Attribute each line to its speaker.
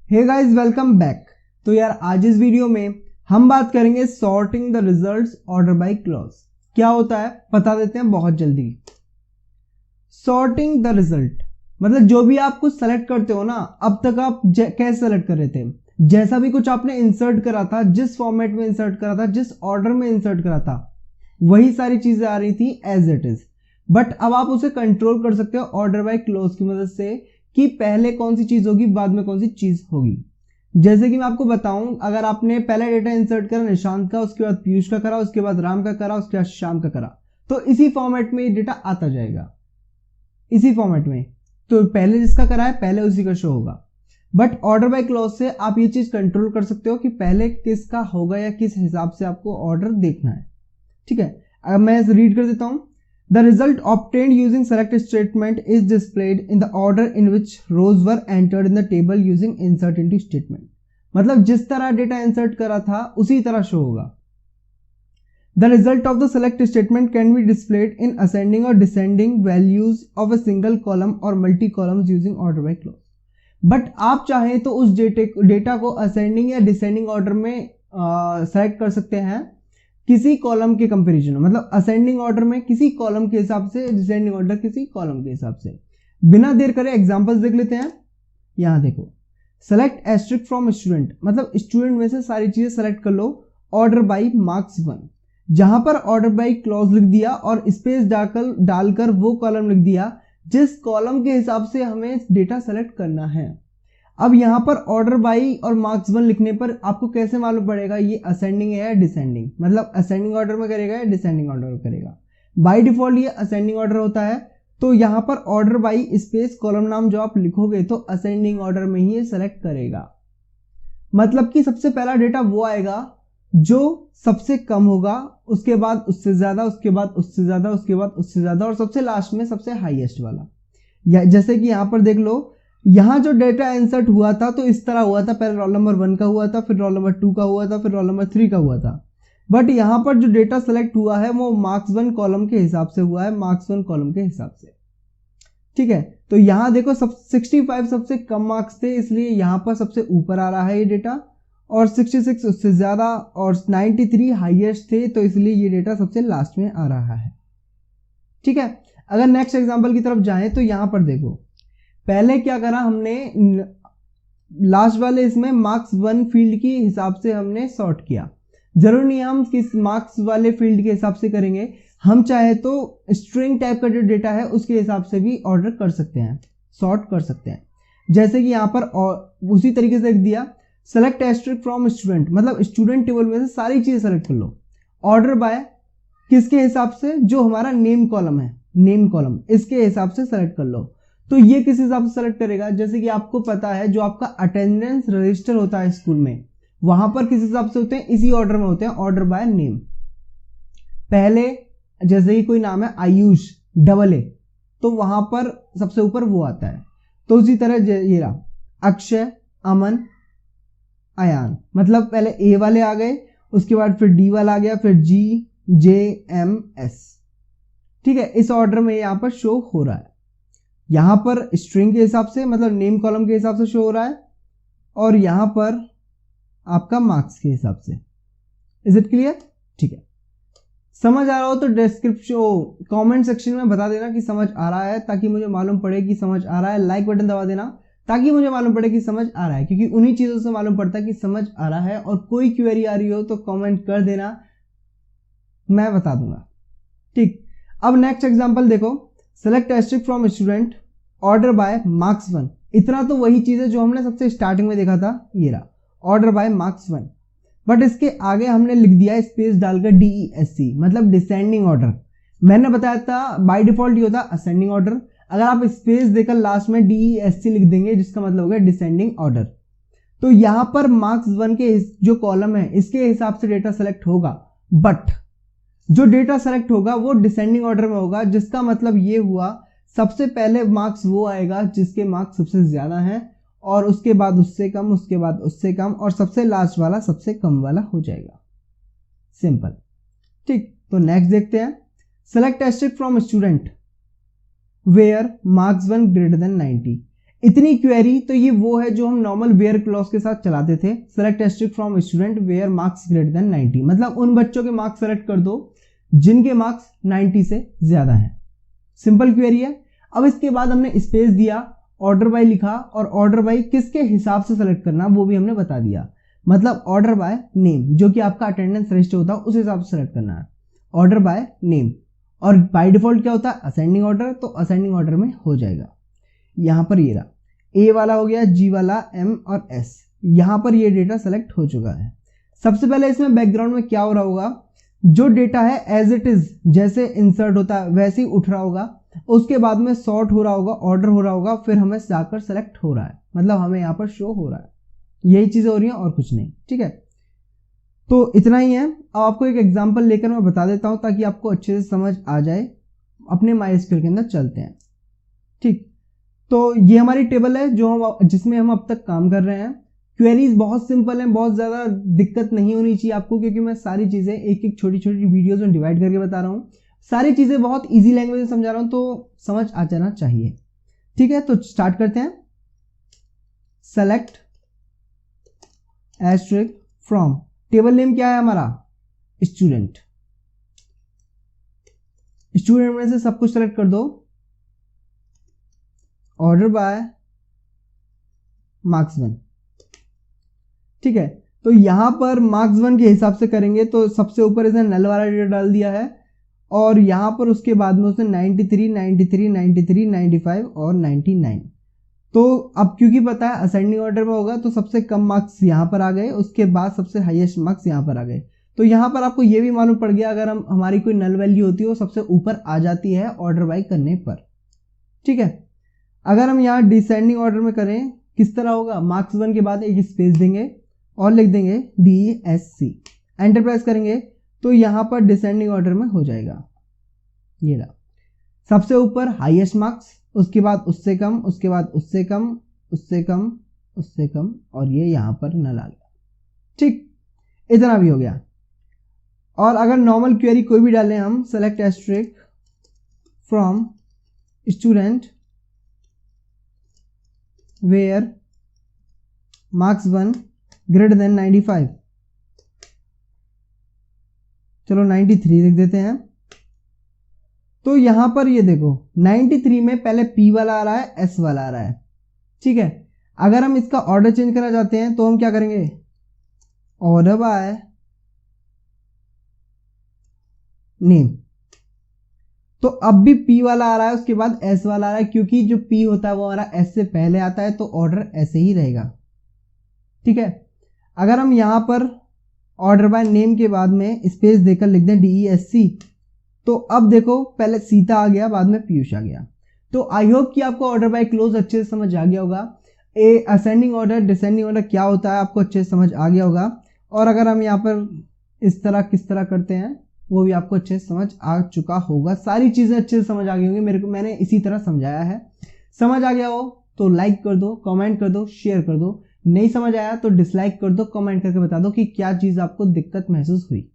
Speaker 1: Hey guys, welcome back. तो यार आज इस वीडियो में हम बात करेंगे sorting the results order by clause. क्या होता है बता देते हैं बहुत जल्दी। सॉर्टिंग द रिजल्ट मतलब जो भी आप कुछ सेलेक्ट करते हो ना, अब तक आप कैसे सेलेक्ट कर रहे थे, जैसा भी कुछ आपने इंसर्ट करा था, जिस फॉर्मेट में इंसर्ट करा था, जिस ऑर्डर में इंसर्ट करा था, वही सारी चीजें आ रही थी एज इट इज। बट अब आप उसे कंट्रोल कर सकते हो ऑर्डर बाय क्लॉज की मदद से कि पहले कौन सी चीज होगी, बाद में कौन सी चीज होगी। जैसे कि मैं आपको बताऊं, अगर आपने पहला डेटा इंसर्ट करा निशांत का, उसके बाद पीयूष का करा, उसके बाद राम का करा, उसके बाद श्याम का करा, तो इसी फॉर्मेट में डेटा आता जाएगा, इसी फॉर्मेट में। तो पहले जिसका करा है पहले उसी का शो होगा। बट ऑर्डर बाय क्लॉज से आप ये चीज कंट्रोल कर सकते हो कि पहले किसका होगा या किस हिसाब से आपको ऑर्डर देखना है। ठीक है, अब मैं रीड कर देता हूं। The result obtained using select statement is displayed in the order in which rows were entered in the table using insert into statement। मतलब जिस तरह डेटा इंसर्ट करा था उसी तरह शो होगा। The result of the select statement can be displayed in ascending or descending values of a single column or multi columns using order by clause। But आप चाहें तो उस डेटा को असेंडिंग या डिसेंडिंग ऑर्डर में select कर सकते हैं किसी कॉलम के कंपैरिजन में, मतलब असेंडिंग ऑर्डर में किसी कॉलम के हिसाब से, डिसेंडिंग ऑर्डर किसी कॉलम के हिसाब से। बिना देर करे एग्जांपल्स देख लेते हैं। यहां देखो, सेलेक्ट एस्ट्रिक फ्रॉम स्टूडेंट, मतलब स्टूडेंट में से सारी चीजें सेलेक्ट कर लो ऑर्डर बाई मार्क्स 1। जहां पर ऑर्डर बाई क्लॉज लिख दिया और स्पेस डालकर वो कॉलम लिख दिया जिस कॉलम के हिसाब से हमें डेटा सेलेक्ट करना है। अब यहां पर ऑर्डर बाई और मार्क्स 1 लिखने पर आपको कैसे मालूम पड़ेगा ये असेंडिंग है या डिसेंडिंग, मतलब असेंडिंग ऑर्डर में करेगा या डिसेंडिंग ऑर्डर में करेगा। बाय डिफॉल्ट ये असेंडिंग ऑर्डर होता है, तो यहां पर ऑर्डर बाई स्पेस कॉलम नाम जो आप लिखोगे तो असेंडिंग ऑर्डर में ही ये सेलेक्ट करेगा। मतलब कि सबसे पहला डेटा वो आएगा जो सबसे कम होगा, उसके बाद उससे ज्यादा, उसके बाद उससे ज्यादा, उसके बाद उससे ज्यादा, और सबसे लास्ट में सबसे हाईएस्ट वाला। जैसे कि यहां पर देख लो, यहां जो डेटा इंसर्ट हुआ था तो इस तरह हुआ था, पहले रोल नंबर 1 का हुआ था, फिर रोल नंबर 2 का हुआ था, फिर रोल नंबर 3 का हुआ था। बट यहां पर जो डेटा सेलेक्ट हुआ है वो मार्क्स 1 कॉलम के हिसाब से हुआ है, मार्क्स 1 कॉलम के हिसाब से। ठीक है, तो यहां देखो 65 सबसे कम मार्क्स थे, इसलिए यहां पर सबसे ऊपर आ रहा है ये डेटा, और 66 उससे ज्यादा, और 93 हाईएस्ट थे, तो इसलिए ये डेटा सबसे लास्ट में आ रहा है। ठीक है, अगर नेक्स्ट एग्जांपल की तरफ जाएं तो यहां पर देखो, पहले क्या करा हमने, लास्ट वाले इसमें मार्क्स 1 फील्ड के हिसाब से हमने सॉर्ट किया। जरूर नहीं हम किस मार्क्स वाले फील्ड के हिसाब से करेंगे, हम चाहे तो स्ट्रिंग टाइप का जो डेटा है उसके हिसाब से भी ऑर्डर कर सकते हैं, सॉर्ट कर सकते हैं। जैसे कि यहां पर उसी तरीके से लिख दिया, सेलेक्ट एस्ट्रिक फ्रॉम स्टूडेंट, मतलब स्टूडेंट टेबल में से सारी चीजें सेलेक्ट कर लो। ऑर्डर बाय किसके हिसाब से, जो हमारा नेम कॉलम है, नेम कॉलम इसके हिसाब से सेलेक्ट कर लो। तो ये किस हिसाब से सेलेक्ट करेगा, जैसे कि आपको पता है जो आपका अटेंडेंस रजिस्टर होता है स्कूल में, वहां पर किस हिसाब से होते हैं, इसी ऑर्डर में होते हैं, ऑर्डर बाय नेम। पहले जैसे कि कोई नाम है आयुष AA, तो वहां पर सबसे ऊपर वो आता है। तो उसी तरह ये रहा अक्षय, अमन, अयान, मतलब पहले ए वाले आ गए, उसके बाद फिर डी वाला आ गया, फिर GJMS। ठीक है, इस ऑर्डर में यहां पर शो हो रहा है। यहां पर स्ट्रिंग के हिसाब से, मतलब नेम कॉलम के हिसाब से शो हो रहा है, और यहां पर आपका मार्क्स के हिसाब से। Is it clear? ठीक है, समझ आ रहा हो तो डिस्क्रिप्शन कमेंट सेक्शन में बता देना कि समझ आ रहा है, ताकि मुझे मालूम पड़े कि समझ आ रहा है। लाइक बटन दबा देना ताकि मुझे मालूम पड़े कि समझ आ रहा है, क्योंकि उन्हीं चीजों से मालूम पड़ता है कि समझ आ रहा है। और कोई क्वेरी आ रही हो तो कमेंट कर देना, मैं बता दूंगा। ठीक, अब नेक्स्ट एग्जांपल देखो, select asterisk from student order by marks 1। इतना तो वही चीज है जो हमने सबसे स्टार्टिंग में देखा था, ये रहा ऑर्डर बाय मार्क्स 1। बट इसके आगे हमने लिख दिया स्पेस डालकर DESC, मतलब डिसेंडिंग ऑर्डर। मैंने बताया था बाय डिफॉल्ट ये होता असेंडिंग ऑर्डर, अगर आप स्पेस देकर लास्ट में DESC लिख देंगे जिसका मतलब हो गया डिसेंडिंग ऑर्डर। तो यहां पर मार्क्स 1 के जो कॉलम है इसके हिसाब से डेटा सेलेक्ट होगा, बट जो डेटा सेलेक्ट होगा वो डिसेंडिंग ऑर्डर में होगा, जिसका मतलब ये हुआ सबसे पहले मार्क्स वो आएगा जिसके मार्क्स सबसे ज्यादा हैं, और उसके बाद उससे कम, उसके बाद उससे कम, और सबसे लास्ट वाला सबसे कम वाला हो जाएगा। सिंपल। ठीक, तो नेक्स्ट देखते हैं, select asterisk from student where marks 1 greater than 90। इतनी क्वेरी तो ये वो है जो हम नॉर्मल वेयर क्लॉज के साथ चलाते थे, select asterisk from student where marks greater than 90, मतलब उन बच्चों के मार्क्स सेलेक्ट कर दो जिनके मार्क्स 90 से ज्यादा हैं। सिंपल क्वेरी है। अब इसके बाद हमने स्पेस दिया, ऑर्डर बाय लिखा, और ऑर्डर बाय किसके हिसाब से सेलेक्ट करना वो भी हमने बता दिया, मतलब ऑर्डर बाय नेम, जो कि आपका अटेंडेंस रजिस्टर होता है उस हिसाब से सेलेक्ट करना है, ऑर्डर बाय नेम। और बाय डिफॉल्ट क्या होता है, असेंडिंग ऑर्डर, तो असेंडिंग ऑर्डर में हो जाएगा। यहां पर ये रहा, ए वाला हो गया, जी वाला, एम और एस, यहां पर ये डेटा सेलेक्ट हो चुका है। सबसे पहले इसमें बैकग्राउंड में क्या हो रहा होगा, जो डेटा है एज इट इज जैसे इंसर्ट होता है वैसे ही उठ रहा होगा, उसके बाद में सॉर्ट हो रहा होगा, ऑर्डर हो रहा होगा, फिर हमें जाकर सेलेक्ट हो रहा है, मतलब हमें यहाँ पर शो हो रहा है। यही चीजें हो रही हैं और कुछ नहीं, ठीक है। तो इतना ही है। अब आपको एक एग्जांपल लेकर मैं बता देता हूं ताकि आपको अच्छे से समझ आ जाए। अपने MySQL के अंदर चलते हैं, ठीक। तो ये हमारी टेबल है जिसमें हम अब तक काम कर रहे हैं। क्वेरीज बहुत सिंपल है, बहुत ज्यादा दिक्कत नहीं होनी चाहिए आपको, क्योंकि मैं सारी चीजें एक एक छोटी छोटी वीडियोज में डिवाइड करके बता रहा हूँ। सारी चीजें बहुत इजी लैंग्वेज में समझा रहा हूं, तो समझ आ जाना चाहिए, ठीक है। तो स्टार्ट करते हैं। Select asterisk from, table name क्या है हमारा, स्टूडेंट। स्टूडेंट में से सब कुछ सेलेक्ट कर दो, ऑर्डर बाय मार्क्स 1, ठीक है। तो यहां पर मार्क्स 1 के हिसाब से करेंगे, तो सबसे ऊपर इसने नल वाला डेटा डाल दिया है, और यहां पर उसके बाद में उसने 93, 93, 93, 95 और 99। तो अब क्योंकि पता है असेंडिंग ऑर्डर में होगा, तो सबसे कम मार्क्स यहां पर आ गए, उसके बाद सबसे हाईएस्ट मार्क्स यहां पर आ गए। तो यहां पर आपको यह भी मालूम पड़ गया, अगर हमारी कोई नल वैल्यू होती है वो सबसे ऊपर आ जाती है ऑर्डर बाय करने पर, ठीक है। अगर हम यहाँ डिसेंडिंग ऑर्डर में करें, किस तरह होगा, मार्क्स 1 के बाद एक स्पेस देंगे और लिख देंगे DSC, एंटर प्रेस करेंगे, तो यहां पर डिसेंडिंग ऑर्डर में हो जाएगा। ये रहा, सबसे ऊपर हाईएस्ट मार्क्स, उसके बाद उससे कम, उसके बाद उससे कम, उससे कम, उससे कम, और ये यहां पर नल आ गया, ठीक। इतना भी हो गया। और अगर नॉर्मल क्वेरी कोई भी डालें हम, select asterisk from student where marks 1 greater than 95, चलो 93 लिख देते हैं। तो यहां पर ये देखो 93 में पहले P वाला आ रहा है, S वाला आ रहा है, ठीक है। अगर हम इसका ऑर्डर चेंज करना चाहते हैं तो हम क्या करेंगे, ऑर्डर बाय नेम। तो अब भी P वाला आ रहा है, उसके बाद S वाला आ रहा है, क्योंकि जो P होता है वो हमारा S से पहले आता है, तो ऑर्डर ऐसे ही रहेगा, ठीक है। अगर हम यहां पर ऑर्डर बाय नेम के बाद में स्पेस देकर लिख दें DESC, तो अब देखो पहले सीता आ गया, बाद में पीयूष आ गया। तो आई होप कि आपको ऑर्डर बाय क्लोज अच्छे से समझ आ गया होगा। असेंडिंग ऑर्डर, डिसेंडिंग ऑर्डर क्या होता है आपको अच्छे से समझ आ गया होगा। और अगर हम यहाँ पर इस तरह किस तरह करते हैं वो भी आपको अच्छे से समझ आ चुका होगा। सारी चीजें अच्छे से समझ आ गई होंगी, मैंने इसी तरह समझाया है। समझ आ गया हो तो लाइक कर दो, कमेंट कर दो, शेयर कर दो। नहीं समझ आया तो डिसलाइक कर दो, कमेंट करके बता दो कि क्या चीज आपको दिक्कत महसूस हुई।